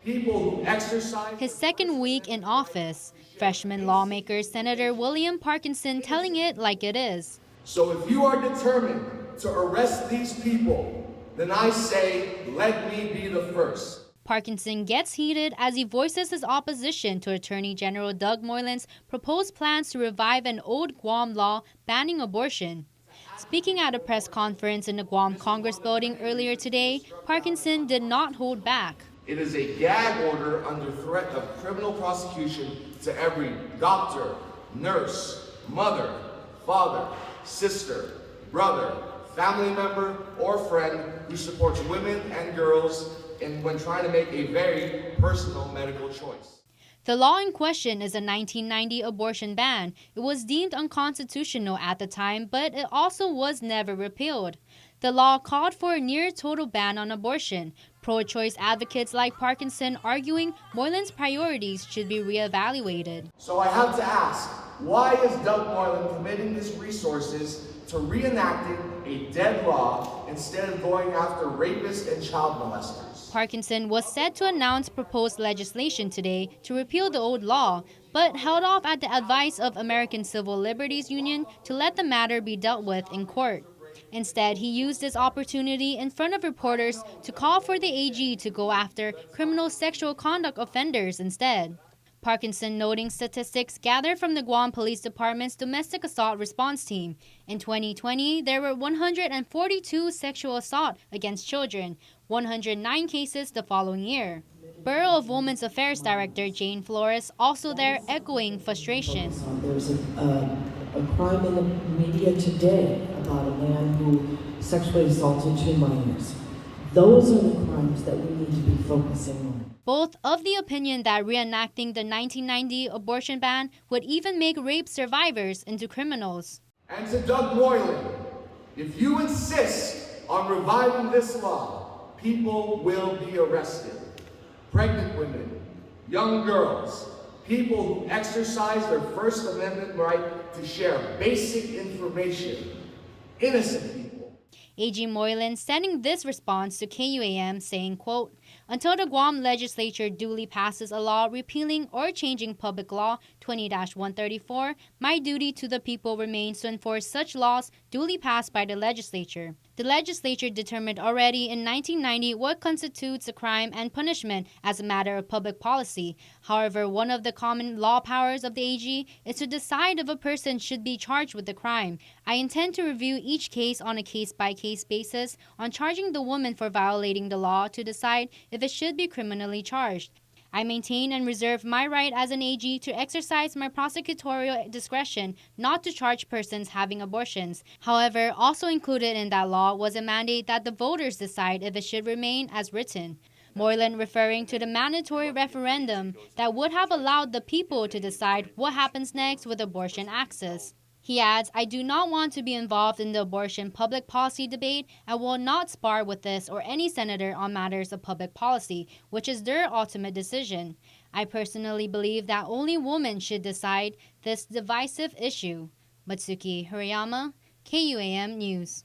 people who exercise. His second week in office, freshman lawmaker Senator William Parkinson telling it like it is. So if you are determined to arrest these people, then I say, let me be the first. Parkinson gets heated as he voices his opposition to Attorney General Doug Moylan's proposed plans to revive an old Guam law banning abortion. Speaking at a press conference in the Guam Congress building earlier today, Parkinson did not hold back. It is a gag order under threat of criminal prosecution to every doctor, nurse, mother, father, sister, brother, family member, or friend who supports women and girls when trying to make a very personal medical choice. The law in question is a 1990 abortion ban. It was deemed unconstitutional at the time, but it also was never repealed. The law called for a near-total ban on abortion, pro-choice advocates like Parkinson arguing Moylan's priorities should be reevaluated. So I have to ask, why is Doug Moylan committing his resources to reenacting a dead law instead of going after rapists and child molesters? Parkinson was set to announce proposed legislation today to repeal the old law, but held off at the advice of American Civil Liberties Union to let the matter be dealt with in court. Instead, he used this opportunity in front of reporters to call for the AG to go after criminal sexual conduct offenders instead. Parkinson noting statistics gathered from the Guam Police Department's domestic assault response team. In 2020, there were 142 sexual assault against children, 109 cases the following year. Borough of Women's Affairs Director Jane Flores also there echoing frustration. There's a crime in the media today about a man who sexually assaulted 2 minors. Those are the crimes that we need to be focusing on. Both of the opinion that reenacting the 1990 abortion ban would even make rape survivors into criminals. And to Doug Moylan, if you insist on reviving this law, people will be arrested. Pregnant women, young girls, people who exercise their First Amendment right to share basic information, innocent people. AG Moylan sending this response to KUAM saying, quote, "Until the Guam legislature duly passes a law repealing or changing Public Law 20-134, my duty to the people remains to enforce such laws duly passed by the legislature. The legislature determined already in 1990 what constitutes a crime and punishment as a matter of public policy. However, one of the common law powers of the AG is to decide if a person should be charged with the crime. I intend to review each case on a case-by-case basis on charging the woman for violating the law to decide if it should be criminally charged. I maintain and reserve my right as an AG to exercise my prosecutorial discretion not to charge persons having abortions. However, also included in that law was a mandate that the voters decide if it should remain as written." Moylan referring to the mandatory referendum that would have allowed the people to decide what happens next with abortion access. He adds, "I do not want to be involved in the abortion public policy debate and will not spar with this or any senator on matters of public policy, which is their ultimate decision. I personally believe that only women should decide this divisive issue." Matsuki Hirayama, KUAM News.